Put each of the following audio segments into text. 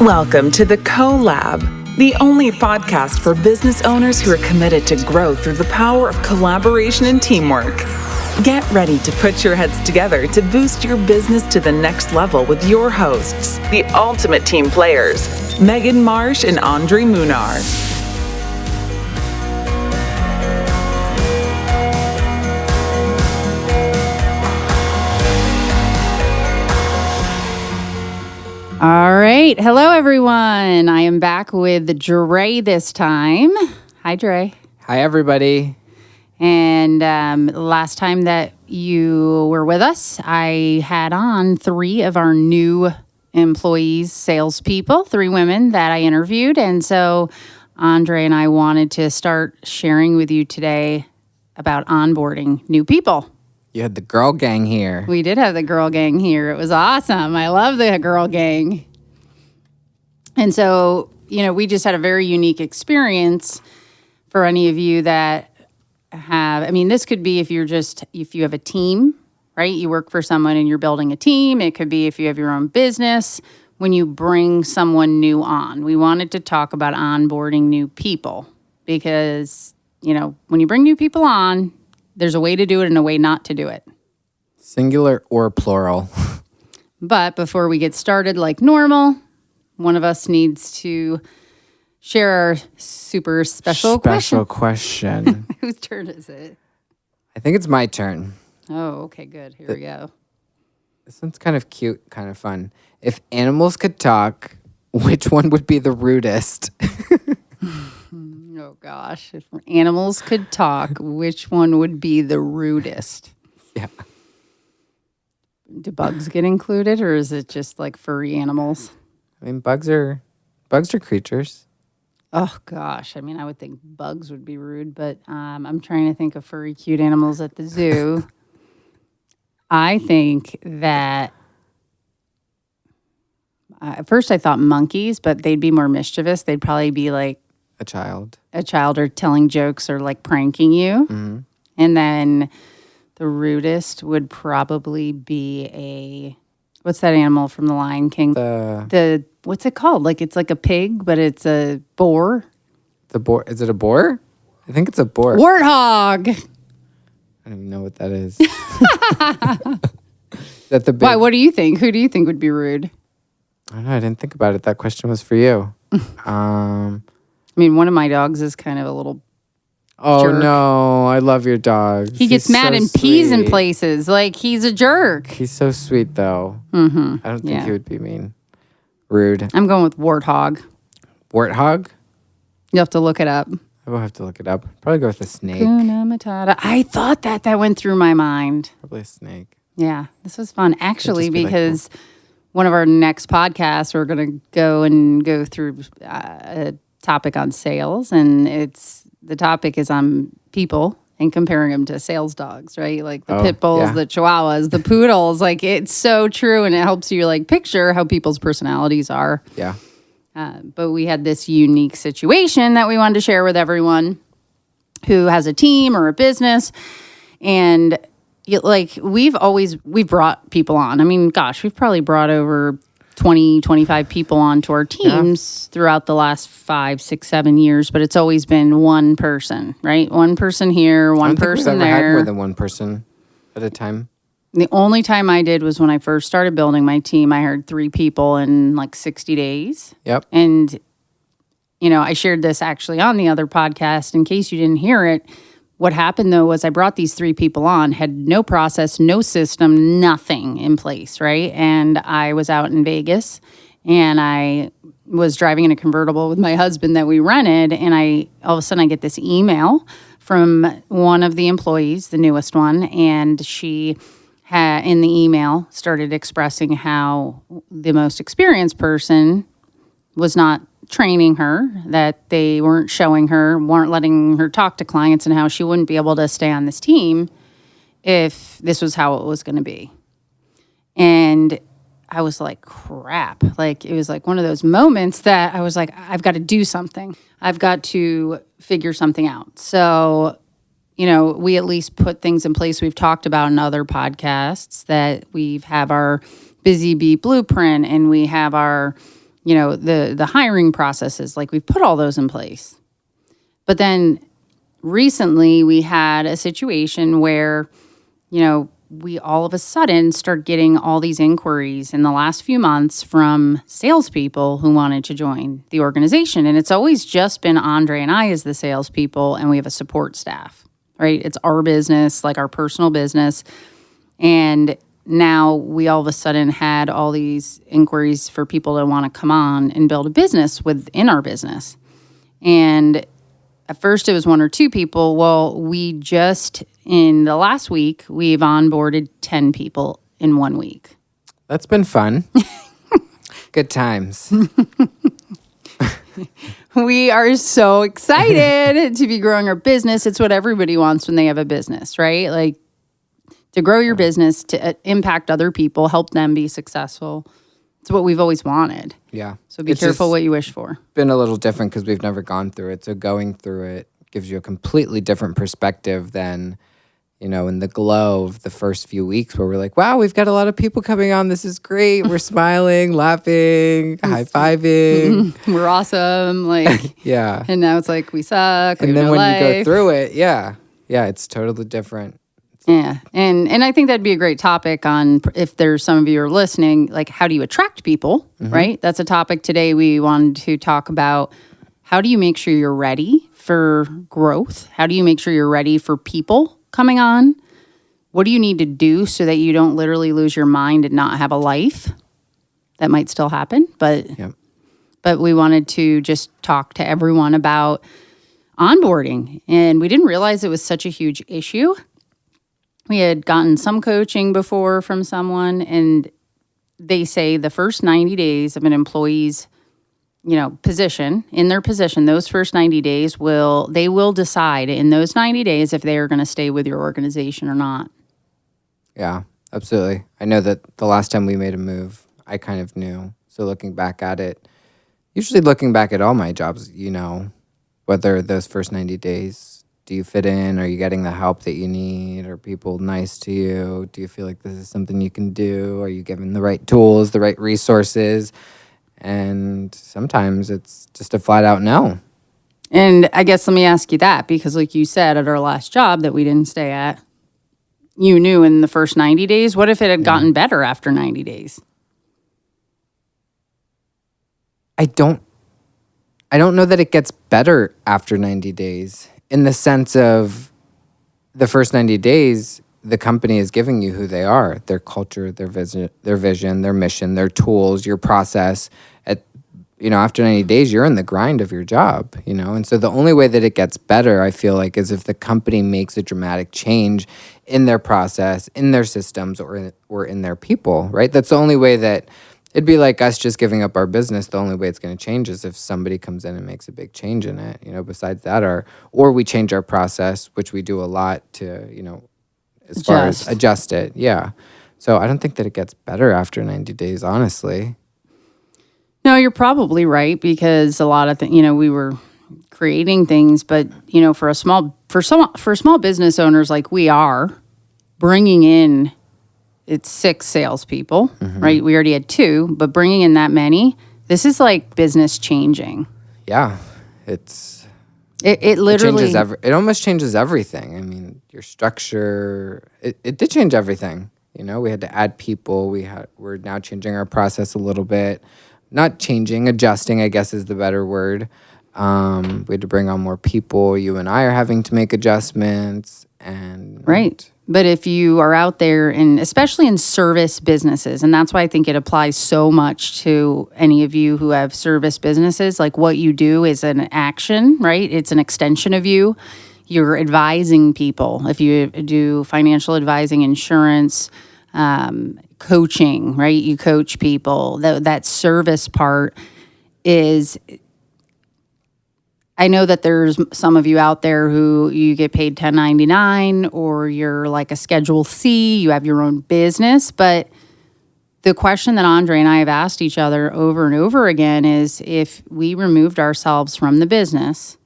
Welcome to the CoLab, the only podcast for business owners who are committed to growth through the power of collaboration and teamwork. Get ready to put your heads together to boost your business to the next level with your hosts, the ultimate team players, Megan Marsh and Munar. All right. Hello, everyone. I am back with Dre this time. Hi, Dre. Hi, everybody. And last time that you were with us, I had on 3 of our new employees, salespeople, 3 women that I interviewed. And so Andre and I wanted to start sharing with you today about onboarding new people. You had the girl gang here. We did have the girl gang here. It was awesome. I love the girl gang. And so, we just had a very unique experience for any of you that have, this could be if you have a team, right? You work for someone and you're building a team. It could be if you have your own business, when you bring someone new on. We wanted to talk about onboarding new people because, when you bring new people on, there's a way to do it and a way not to do it. Singular or plural. But before we get started like normal, one of us needs to share our super special question. Whose turn is it? I think it's my turn. Oh, okay, good. Here we go. This one's kind of cute, kind of fun. If animals could talk, which one would be the rudest? Oh, gosh. If animals could talk, which one would be the rudest? Yeah. Do bugs get included, or is it just like furry animals? Bugs are creatures. Oh, gosh. I would think bugs would be rude, but I'm trying to think of furry, cute animals at the zoo. I think that at first I thought monkeys, but they'd be more mischievous. They'd probably be like a child or telling jokes or like pranking you. Mm-hmm. And then the rudest would probably be what's that animal from The Lion King? The what's it called? Like it's like a pig, but it's a boar. The boar? Is it a boar? I think it's a boar. Warthog. I don't even know what that is. That the big... Why? What do you think? Who do you think would be rude? I don't know. I didn't think about it. That question was for you. One of my dogs is kind of a little jerk. No, I love your dog. He gets mad and pees in places. Like, he's a jerk. He's so sweet, though. Mm-hmm. I don't think he would be mean. Rude. I'm going with warthog. Warthog? You'll have to look it up. I will have to look it up. Probably go with a snake. Hakuna Matata. I thought that went through my mind. Probably a snake. Yeah, this was fun. Actually, because one of our next podcasts, we're going to go through a topic on sales, and the topic is on people and comparing them to sales dogs, right? Like the pit bulls, the chihuahuas, the poodles. Like, it's so true, and it helps you like picture how people's personalities are. Yeah. But we had this unique situation that we wanted to share with everyone who has a team or a business, and we've brought people on. We've probably brought over 20, 25 people onto our teams throughout the last 5, 6, 7 years, but it's always been one person, right? One person here, one person there. I don't think we've ever had more than one person at a time. The only time I did was when I first started building my team. I hired 3 people in like 60 days. Yep. And, I shared this actually on the other podcast in case you didn't hear it. What happened, though, was I brought these 3 people on, had no process, no system, nothing in place, right? And I was out in Vegas, and I was driving in a convertible with my husband that we rented, and all of a sudden I get this email from one of the employees, the newest one, and she in the email started expressing how the most experienced person was not training her, that they weren't showing her, weren't letting her talk to clients, and how she wouldn't be able to stay on this team if this was how it was going to be. And I was like, crap. Like, it was like one of those moments that I was like, I've got to do something. I've got to figure something out. So, we at least put things in place we've talked about in other podcasts, that we have our Busy Bee blueprint, and we have our the hiring processes, like we've put all those in place. But then recently we had a situation where, we all of a sudden start getting all these inquiries in the last few months from salespeople who wanted to join the organization. And it's always just been Andre and I as the salespeople, and we have a support staff, right? It's our business, like our personal business. And now we all of a sudden had all these inquiries for people to want to come on and build a business within our business. And at first it was 1 or 2 people. Well, we just, in the last week, we've onboarded 10 people in 1 week. That's been fun. Good times. We are so excited to be growing our business. It's what everybody wants when they have a business, right? Like to grow your business, to impact other people, help them be successful. It's what we've always wanted. Yeah. So be careful what you wish for. Been a little different because we've never gone through it. So going through it gives you a completely different perspective than, in the glow of the first few weeks where we're like, wow, we've got a lot of people coming on. This is great. We're smiling, laughing, high-fiving. We're awesome. Like, yeah. And now it's like, we suck. And then when you go through it, yeah, it's totally different. Yeah. And I think that'd be a great topic on, if there's some of you are listening, like how do you attract people, right? That's a topic today we wanted to talk about. How do you make sure you're ready for growth? How do you make sure you're ready for people coming on? What do you need to do so that you don't literally lose your mind and not have a life? That might still happen, but we wanted to just talk to everyone about onboarding. And we didn't realize it was such a huge issue. We had gotten some coaching before from someone, and they say the first 90 days of an employee's, position, in their position, those first 90 days they will decide in those 90 days if they are going to stay with your organization or not. Yeah, absolutely. I know that the last time we made a move, I kind of knew. So looking back at it, usually looking back at all my jobs, whether those first 90 days, do you fit in? Are you getting the help that you need? Are people nice to you? Do you feel like this is something you can do? Are you given the right tools, the right resources? And sometimes it's just a flat out no. And I guess let me ask you that, because like you said, at our last job that we didn't stay at, you knew in the first 90 days. What if it had gotten better after 90 days? I don't know that it gets better after 90 days. In the sense of the first 90 days, the company is giving you who they are, their culture, their vision, their mission, their tools, your process. After 90 days, you're in the grind of your job, And so the only way that it gets better, I feel like, is if the company makes a dramatic change in their process, in their systems, or in their people, right? That's the only way that it'd be like us just giving up our business. The only way it's going to change is if somebody comes in and makes a big change in it. Besides that, or we change our process, which we do a lot to, far as adjust it. Yeah. So I don't think that it gets better after 90 days, honestly. No, you're probably right, because a lot of things, we were creating things, but for small business owners like we are, bringing in, it's 6 salespeople, right? We already had 2, but bringing in that many, this is like business changing. Yeah, it literally it almost changes everything. I mean, your structure, it did change everything. We had to add people. We're now changing our process a little bit. Not changing, adjusting, I guess is the better word. We had to bring on more people. You and I are having to make adjustments. Right. But if you are out there, and especially in service businesses, and that's why I think it applies so much to any of you who have service businesses, like what you do is an action, right? It's an extension of you. You're advising people. If you do financial advising, insurance, coaching, right? You coach people. That service part is... I know that there's some of you out there who you get paid $10.99, or you're like a Schedule C, you have your own business. But the question that Andre and I have asked each other over and over again is, if we removed ourselves from the business,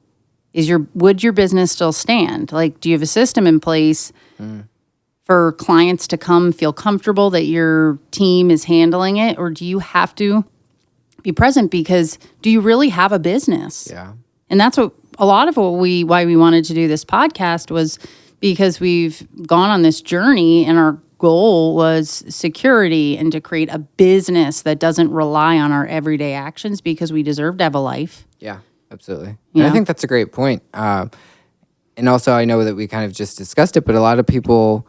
would your business still stand? Like, do you have a system in place for clients to come feel comfortable that your team is handling it? Or do you have to be present, because do you really have a business? Yeah. And that's what a lot of why we wanted to do this podcast was because we've gone on this journey, and our goal was security and to create a business that doesn't rely on our everyday actions, because we deserve to have a life. Yeah, absolutely. Yeah. And I think that's a great point. And also, I know that we kind of just discussed it, but a lot of people,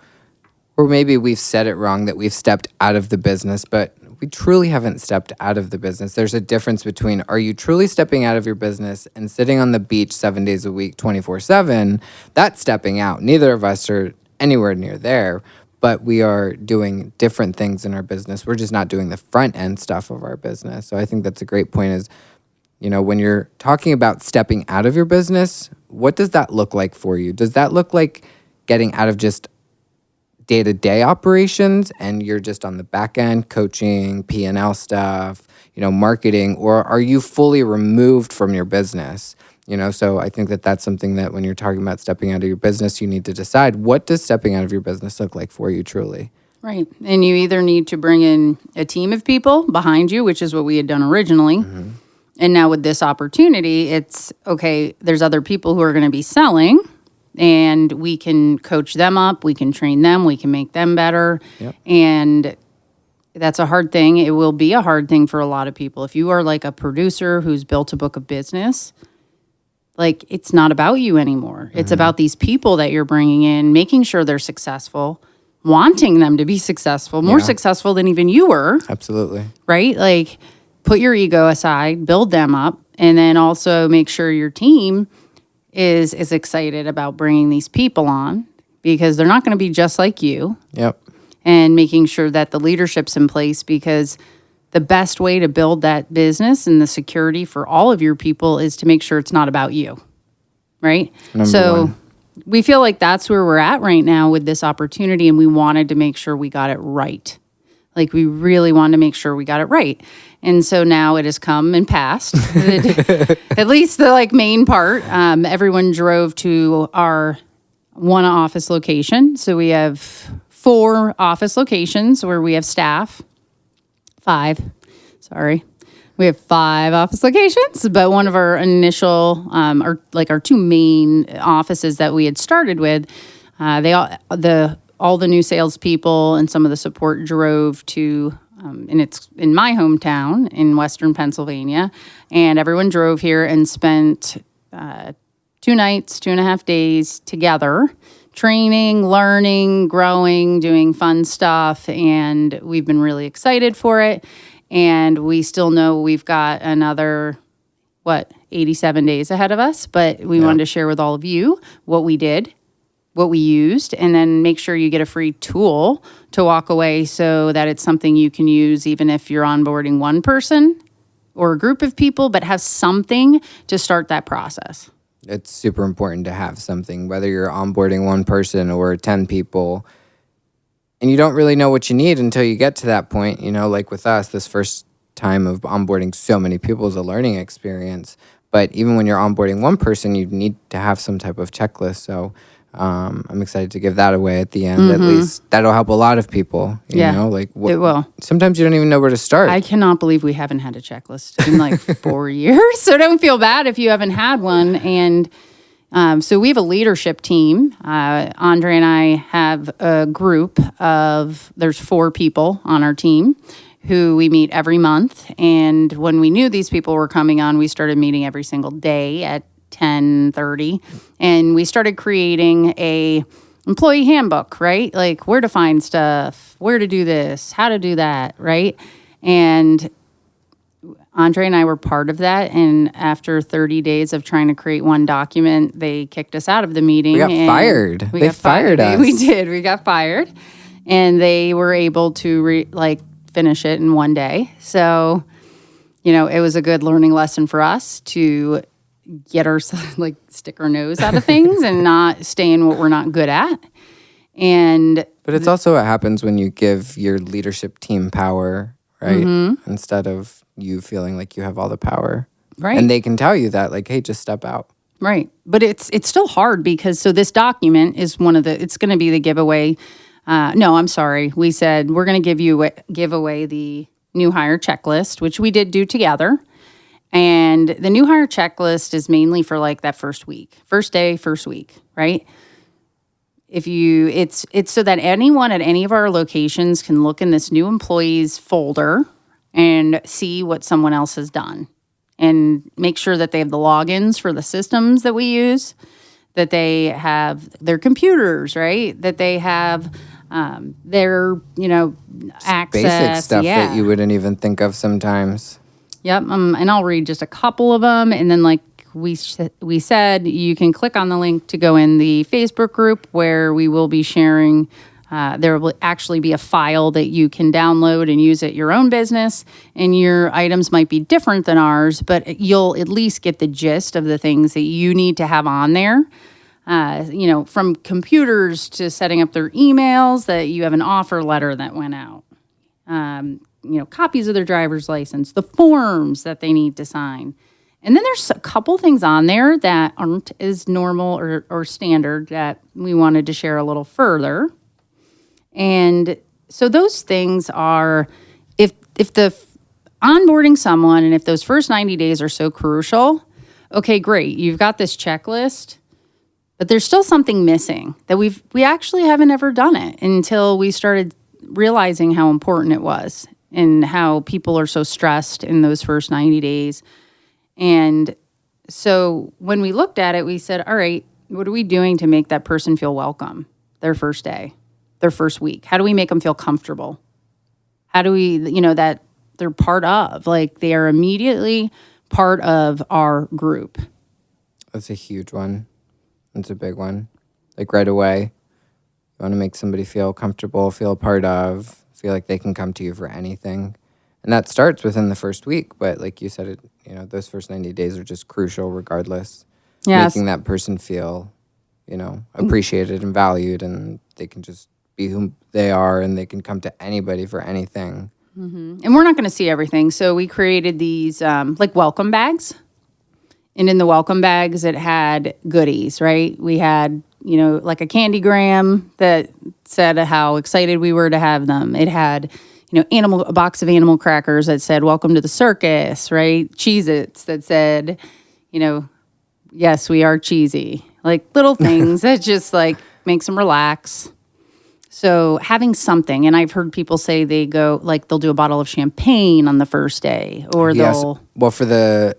or maybe we've said it wrong, that we've stepped out of the business, but we truly haven't stepped out of the business. There's a difference between, are you truly stepping out of your business and sitting on the beach 7 days a week, 24/7? That's stepping out. Neither of us are anywhere near there, but we are doing different things in our business. We're just not doing the front end stuff of our business. So I think that's a great point is, when you're talking about stepping out of your business, what does that look like for you? Does that look like getting out of just day-to-day operations and you're just on the back end coaching, P&L stuff, marketing, or are you fully removed from your business? So I think that that's something that when you're talking about stepping out of your business, you need to decide, what does stepping out of your business look like for you truly? Right. And you either need to bring in a team of people behind you, which is what we had done originally. Mm-hmm. And now with this opportunity, it's okay, there's other people who are going to be selling, and we can coach them up, we can train them, we can make them better. Yep. And that's a hard thing. It will be a hard thing for a lot of people. If you are like a producer who's built a book of business, like, it's not about you anymore. It's about these people that you're bringing in, making sure they're successful, wanting them to be successful, more successful than even you were. Absolutely. Right? Like, put your ego aside, build them up, and then also make sure your team is excited about bringing these people on, because they're not going to be just like you. Yep. And making sure that the leadership's in place, because the best way to build that business and the security for all of your people is to make sure it's not about you. Right? Number one. We feel like that's where we're at right now with this opportunity, and we wanted to make sure we got it right. Like, we really wanted to make sure we got it right. And so now it has come and passed. At least the main part. Everyone drove to our one office location. So we have 4 office locations where we have staff. 5. Sorry. We have 5 office locations, but one of our initial, our 2 main offices that we had started with, all the new salespeople and some of the support drove to, and it's in my hometown in Western Pennsylvania, and everyone drove here and spent 2 nights, 2.5 days together, training, learning, growing, doing fun stuff, and we've been really excited for it. And we still know we've got another, 87 days ahead of us, but we wanted to share with all of you what we did, what we used, and then make sure you get a free tool to walk away so that it's something you can use even if you're onboarding one person or a group of people, but have something to start that process. It's super important to have something, whether you're onboarding one person or 10 people, and you don't really know what you need until you get to that point. Like with us, this first time of onboarding so many people is a learning experience. But even when you're onboarding one person, you need to have some type of checklist. So I'm excited to give that away at the end. At least that'll help a lot of people. You know, like it will. Sometimes you don't even know where to start. I cannot believe we haven't had a checklist in 4 years. So don't feel bad if you haven't had one. And so we have a leadership team. Andre and I have a group of, there's 4 people on our team who we meet every month. And when we knew these people were coming on, we started meeting every single day at 10:30, and we started creating a employee handbook, right? Like where to find stuff, where to do this, how to do that, right? And Andre and I were part of that, and after 30 days of trying to create one document, they kicked us out of the meeting. We got fired. They fired us. We did. We got fired, and they were able to finish it in one day. So, it was a good learning lesson for us to get stick our nose out of things and not stay in what we're not good at. But it's also what happens when you give your leadership team power, right? Mm-hmm. Instead of you feeling like you have all the power. Right. And they can tell you that, hey, just step out. Right. But it's still hard because, so this document is it's going to be the giveaway. No, I'm sorry. We said we're going to give away the new hire checklist, which we did do together. And the new hire checklist is mainly for like that first week, first day, first week, right? It's so that anyone at any of our locations can look in this new employees folder and see what someone else has done and make sure that they have the logins for the systems that we use, that they have their computers, right? That they have their, access. Basic stuff that you wouldn't even think of sometimes. Yep, and I'll read just a couple of them, and then like we said, you can click on the link to go in the Facebook group where we will be sharing. There will actually be a file that you can download and use at your own business, and your items might be different than ours, but you'll at least get the gist of the things that you need to have on there. From computers to setting up their emails, that you have an offer letter that went out. Copies of their driver's license, the forms that they need to sign. And then there's a couple things on there that aren't as normal or standard that we wanted to share a little further. And so those things are, if the onboarding someone and if those first 90 days are so crucial, okay, great, you've got this checklist, but there's still something missing that we actually haven't ever done it until we started realizing how important it was and how people are so stressed in those first 90 days. And so when we looked at it, we said, all right, what are we doing to make that person feel welcome their first day, their first week? How do we make them feel comfortable? How do we, that they're part of, like they are immediately part of our group? That's a huge one. That's a big one. Like right away, you want to make somebody feel comfortable, feel a part of, feel like they can come to you for anything. And that starts within the first week. But like you said, those first 90 days are just crucial regardless. Yes. Making that person feel, appreciated and valued, and they can just be who they are, and they can come to anybody for anything. Mm-hmm. And we're not going to see everything. So we created these like welcome bags. And in the welcome bags, it had goodies, right? We had, like a candygram that said how excited we were to have them. It had, a box of animal crackers that said, welcome to the circus, right? Cheez-Its that said, yes, we are cheesy. Like little things that just like makes them relax. So having something, and I've heard people say they go, like they'll do a bottle of champagne on the first day, or they'll... Well,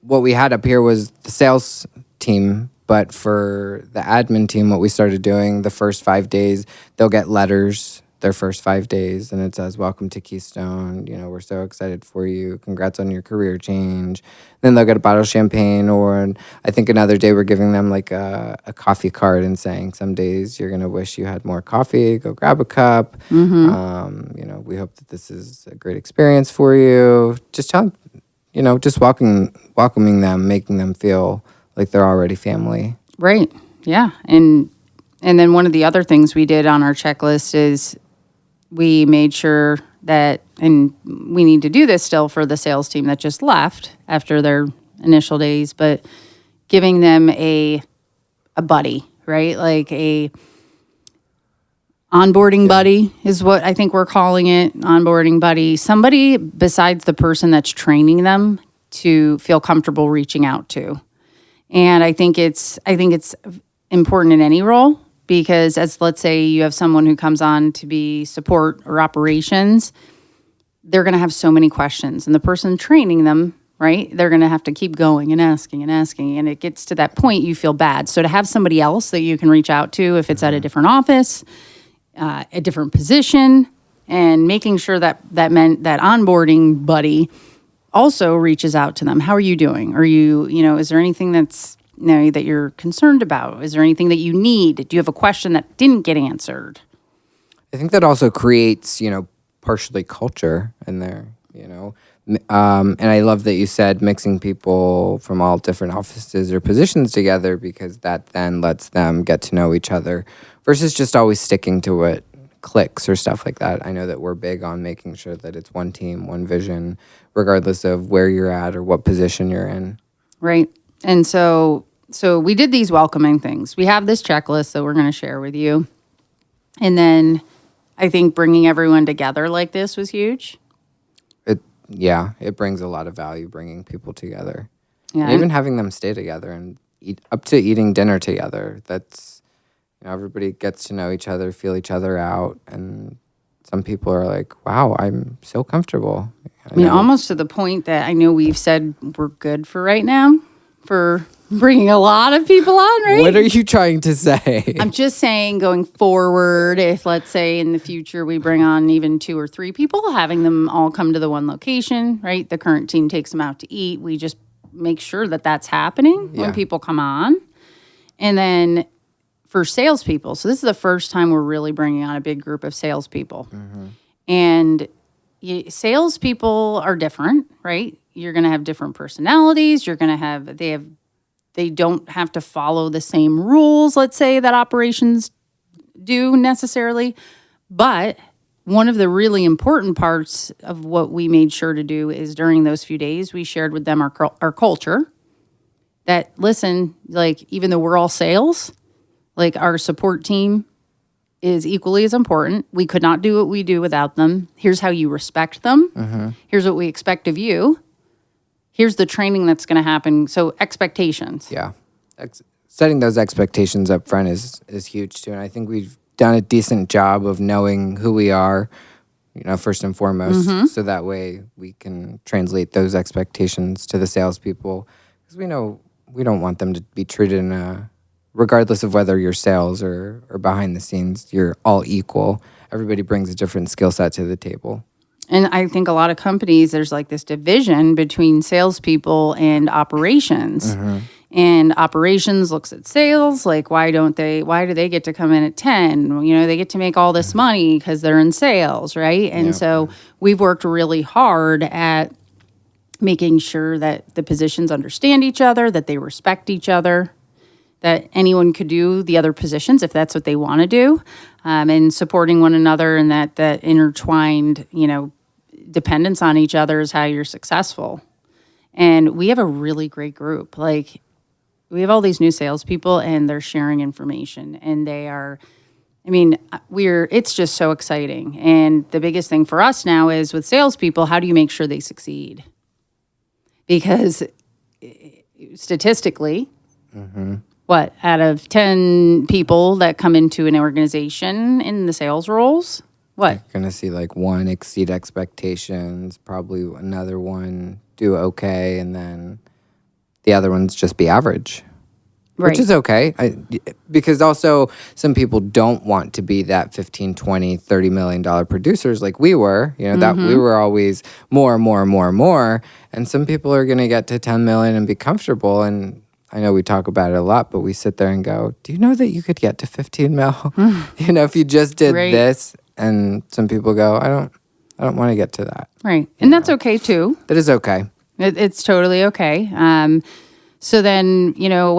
what we had up here was the sales team, but for the admin team, what we started doing the first 5 days, they'll get letters their first 5 days, and it says, welcome to Keystone, we're so excited for you, congrats on your career change. Then they'll get a bottle of champagne, or I think another day we're giving them like a coffee card and saying, some days you're going to wish you had more coffee, go grab a cup. Mm-hmm. We hope that this is a great experience for you. Just just welcoming them, making them feel like they're already family. Right. Yeah. And then one of the other things we did on our checklist is we made sure that, and we need to do this still for the sales team that just left after their initial days, but giving them a buddy, right? Like a onboarding buddy is what I think we're calling it, onboarding buddy. Somebody besides the person that's training them to feel comfortable reaching out to. And I think it's important in any role, because as let's say you have someone who comes on to be support or operations, they're going to have so many questions, and the person training them, right, they're going to have to keep going and asking, and it gets to that point you feel bad. So to have somebody else that you can reach out to, if it's at a different office, a different position, and making sure that meant that onboarding buddy also reaches out to them. How are you doing? Are you, is there anything that's, that you're concerned about? Is there anything that you need? Do you have a question that didn't get answered? I think that also creates, partially culture in there, And I love that you said mixing people from all different offices or positions together, because that then lets them get to know each other versus just always sticking to what clicks or stuff like that. I know that we're big on making sure that it's one team, one vision, regardless of where you're at or what position you're in. Right. And so we did these welcoming things. We have this checklist that we're going to share with you. And then I think bringing everyone together like this was huge. Yeah, it brings a lot of value bringing people together. Yeah, And even having them stay together and eat up to eating dinner together. That's, everybody gets to know each other, feel each other out. And some people are like, wow, I'm so comfortable. I mean, almost to the point that I know we've said we're good for right now for bringing a lot of people on, right? What are you trying to say? I'm just saying going forward, if let's say in the future we bring on even 2 or 3 people, having them all come to the one location, right? The current team takes them out to eat. We just make sure that that's happening when people come on. And then for salespeople, so this is the first time we're really bringing on a big group of salespeople. And salespeople are different, right? You're going to have different personalities. You're going to have, they don't have to follow the same rules, let's say, that operations do necessarily. But one of the really important parts of what we made sure to do is during those few days, we shared with them our culture. That, listen, like, even though we're all sales, like, our support team is equally as important. We could not do what we do without them. Here's how you respect them. Here's what we expect of you. Here's the training that's going to happen. So expectations. Yeah. Setting those expectations up front is huge too. And I think we've done a decent job of knowing who we are, first and foremost. So that way we can translate those expectations to the salespeople. Because we know we don't want them to be treated regardless of whether you're sales or behind the scenes, you're all equal. Everybody brings a different skill set to the table. And I think a lot of companies, there's like this division between salespeople and operations. And operations looks at sales, like, why do they get to come in at 10? They get to make all this money because they're in sales, right? And so we've worked really hard at making sure that the positions understand each other, that they respect each other, that anyone could do the other positions if that's what they want to do, and supporting one another, and that intertwined, dependence on each other is how you're successful. And we have a really great group. Like, we have all these new salespeople, and they're sharing information, and they are, it's just so exciting. And the biggest thing for us now is with salespeople, how do you make sure they succeed? Because statistically, out of 10 people that come into an organization in the sales roles, what? You're going to see like one exceed expectations, probably another one do okay, and then the other ones just be average. Right. Which is okay. Because also some people don't want to be that $15, $20, $30 million producers like we were. That we were always more. And some people are going to get to 10 million and be comfortable. And I know we talk about it a lot, but we sit there and go, do you know that you could get to 15 mil? If you just did this. And some people go, I don't want to get to that. Right. And that's okay too. That is okay. It's totally okay. So then,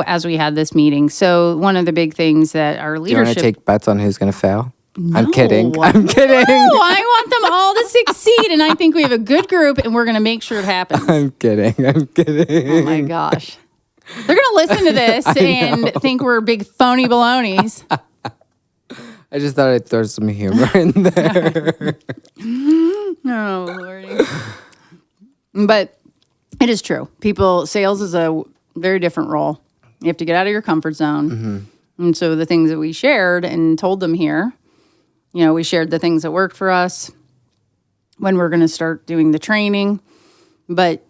as we had this meeting, so one of the big things that our leadership... Do you want to take bets on who's going to fail? No. I'm kidding. No, I want them all to succeed, and I think we have a good group, and we're going to make sure it happens. I'm kidding. Oh, my gosh. They're going to listen to this and think we're big phony balonies. I just thought I'd throw some humor in there. Oh, Lordy. But it is true. Sales is a very different role. You have to get out of your comfort zone. And so the things that we shared and told them here, we shared the things that worked for us when we're going to start doing the training. But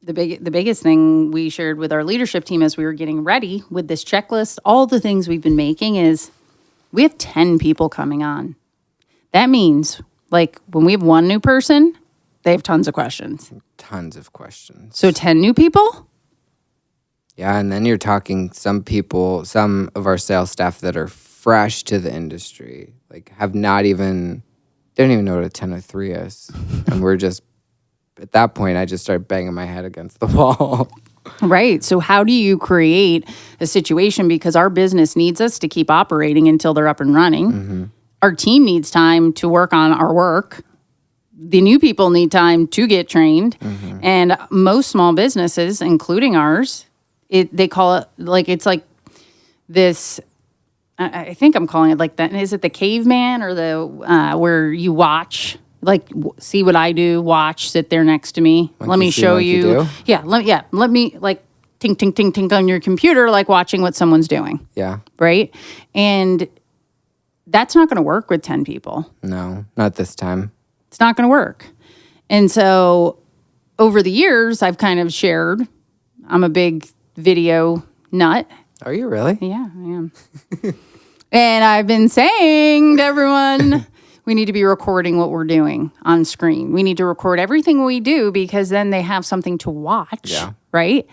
the biggest thing we shared with our leadership team as we were getting ready with this checklist, all the things we've been making is we have 10 people coming on. That means, like, when we have one new person, they have tons of questions. Tons of questions. So 10 new people? Yeah, and then you're talking some of our sales staff that are fresh to the industry, like don't even know what a 1003 is. And we're just, at that point, I just start banging my head against the wall. Right. So how do you create a situation? Because our business needs us to keep operating until they're up and running. Our team needs time to work on our work. The new people need time to get trained. And most small businesses, including ours, they call it like, it's like this, I think I'm calling it like that. Is it the caveman or the where you watch Like, see what I do, watch, sit there next to me. Let me show you. Do? Yeah, let me, like, tink, tink, tink, tink on your computer, like watching what someone's doing. Yeah. Right? And that's not going to work with 10 people. No, not this time. It's not going to work. And so over the years, I've kind of shared, I'm a big video nut. Are you really? Yeah, I am. And I've been saying to everyone, we need to be recording what we're doing on screen. We need to record everything we do because then they have something to watch, right?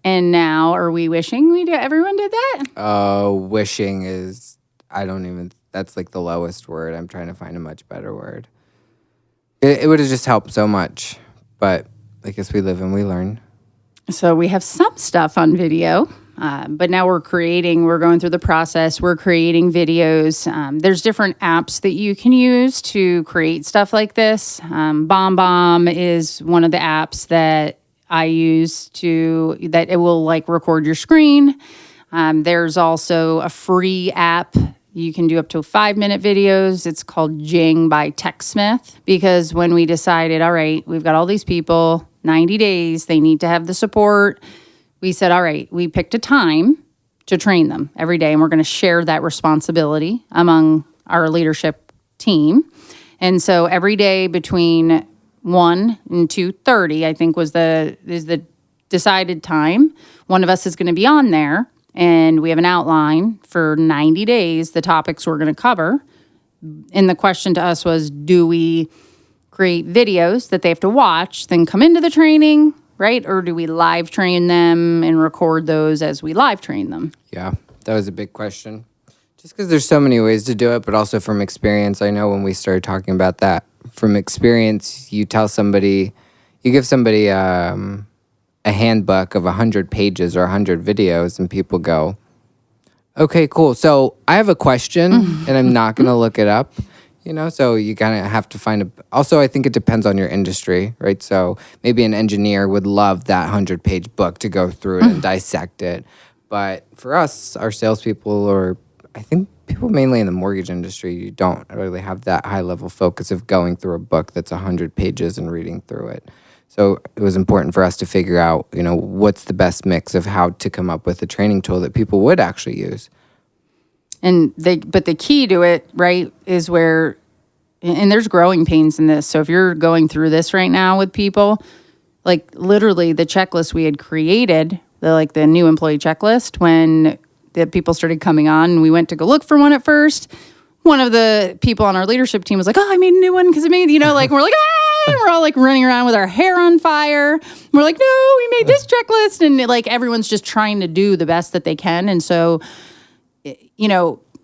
And now, are we wishing everyone did that? Wishing is, that's like the lowest word. I'm trying to find a much better word. It would have just helped so much, but I guess we live and we learn. So we have some stuff on video, but now we're going through the process. We're creating videos. There's different apps that you can use to create stuff like this. BombBomb is one of the apps that I use that it will like record your screen. There's also a free app. You can do up to 5-minute videos. It's called Jing by TechSmith, because when we decided, all right, we've got all these people, 90 days, they need to have the support. We said, all right, we picked a time to train them every day, and we're going to share that responsibility among our leadership team. And so every day between 1 and 2:30, I think is the decided time. One of us is going to be on there, and we have an outline for 90 days, the topics we're going to cover. And the question to us was, do we create videos that they have to watch, then come into the training, right? Or do we live train them and record those as we live train them? Yeah, that was a big question. Just because there's so many ways to do it, but also from experience, I know when we started talking about that, from experience, you give somebody a handbook of 100 pages or 100 videos, and people go, okay, cool. So I have a question, and I'm not going to look it up, so you kind of have to find also, I think it depends on your industry, right? So maybe an engineer would love that 100-page book to go through it and dissect it. But for us, our salespeople, or I think people mainly in the mortgage industry, you don't really have that high-level focus of going through a book that's 100 pages and reading through it. So it was important for us to figure out, what's the best mix of how to come up with a training tool that people would actually use. But the key to it, right, is where, and there's growing pains in this. So if you're going through this right now with people, like literally the checklist we had created, the new employee checklist, when the people started coming on and we went to go look for one at first, one of the people on our leadership team was like, oh, I made a new one because we're like, and we're all like running around with our hair on fire. We're like, no, we made this checklist. And like everyone's just trying to do the best that they can. And so,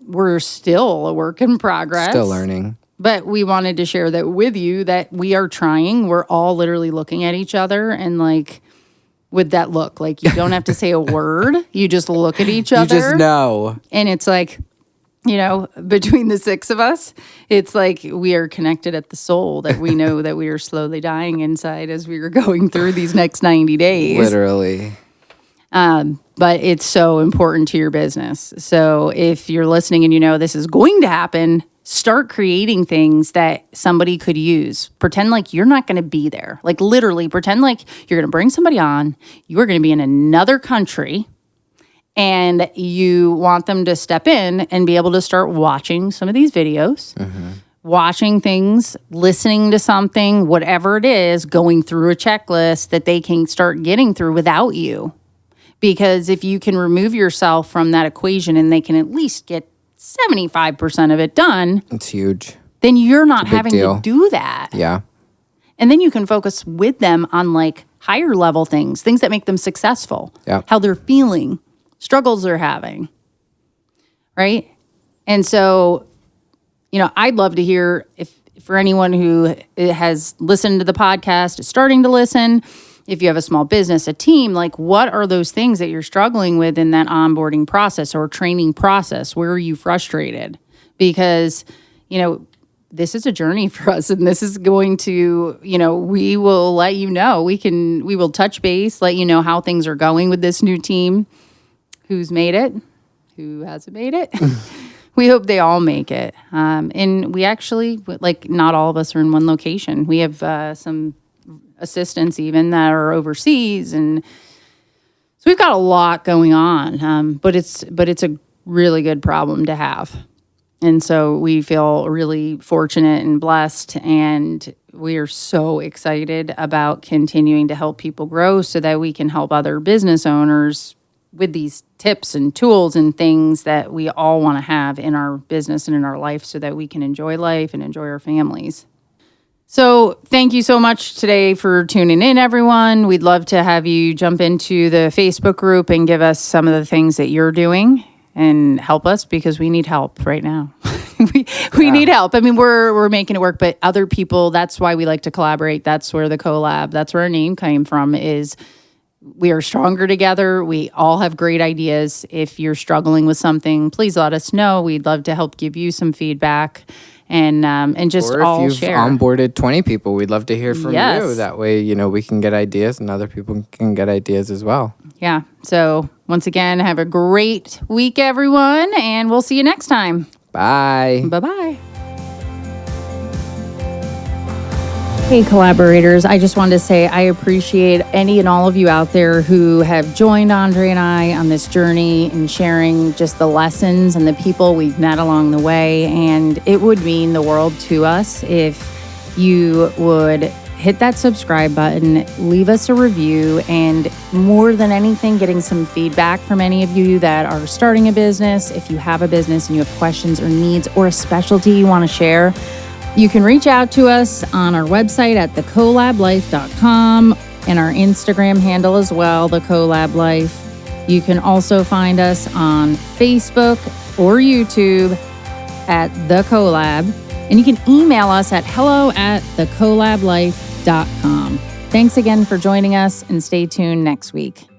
we're still a work in progress. Still learning. But we wanted to share that with you, that we are trying. We're all literally looking at each other and like with that look. Like you don't have to say a word. You just look at each other. You just know. And it's like, between the six of us, it's like we are connected at the soul, that we know that we are slowly dying inside as we are going through these next 90 days. Literally. But it's so important to your business. So if you're listening and this is going to happen, start creating things that somebody could use. Pretend like you're not going to be there. Like literally pretend like you're going to bring somebody on. You are going to be in another country. And you want them to step in and be able to start watching some of these videos, watching things, listening to something, whatever it is, going through a checklist that they can start getting through without you. Because if you can remove yourself from that equation and they can at least get 75% of it done, it's huge. Then you're not having to do that. Yeah. And then you can focus with them on like higher level things that make them successful, how they're feeling, struggles they're having, right? And so, I'd love to hear if for anyone who has listened to the podcast, is starting to listen, if you have a small business, a team, like what are those things that you're struggling with in that onboarding process or training process? Where are you frustrated? Because, this is a journey for us, and this is going to, we will let you know. We will touch base, let you know how things are going with this new team. Who's made it, who hasn't made it. we hope they all make it. And we actually, like, not all of us are in one location. We have some assistants even that are overseas, and so we've got a lot going on. But it's a really good problem to have. And so we feel really fortunate and blessed, and we are so excited about continuing to help people grow so that we can help other business owners with these tips and tools and things that we all want to have in our business and in our life so that we can enjoy life and enjoy our families. So thank you so much today for tuning in, everyone. We'd love to have you jump into the Facebook group and give us some of the things that you're doing and help us, because we need help right now. we need help. I mean, we're making it work, but other people, that's why we like to collaborate. That's where the CoLab, that's where our name came from, is we are stronger together. We all have great ideas. If you're struggling with something, please let us know. We'd love to help give you some feedback and just or all if you've share. onboarded 20 people, we'd love to hear from Yes. you. That way, we can get ideas and other people can get ideas as well. Yeah. So once again, have a great week, everyone, and we'll see you next time. Bye. Bye-bye. Hey, collaborators, I just wanted to say I appreciate any and all of you out there who have joined Andre and I on this journey and sharing just the lessons and the people we've met along the way. And it would mean the world to us if you would hit that subscribe button, leave us a review, and more than anything, getting some feedback from any of you that are starting a business. If you have a business and you have questions or needs or a specialty you want to share, you can reach out to us on our website at thecolablife.com and our Instagram handle as well, The CoLab Life. You can also find us on Facebook or YouTube at The CoLab. And you can email us at hello@thecolablife.com. Thanks again for joining us, and stay tuned next week.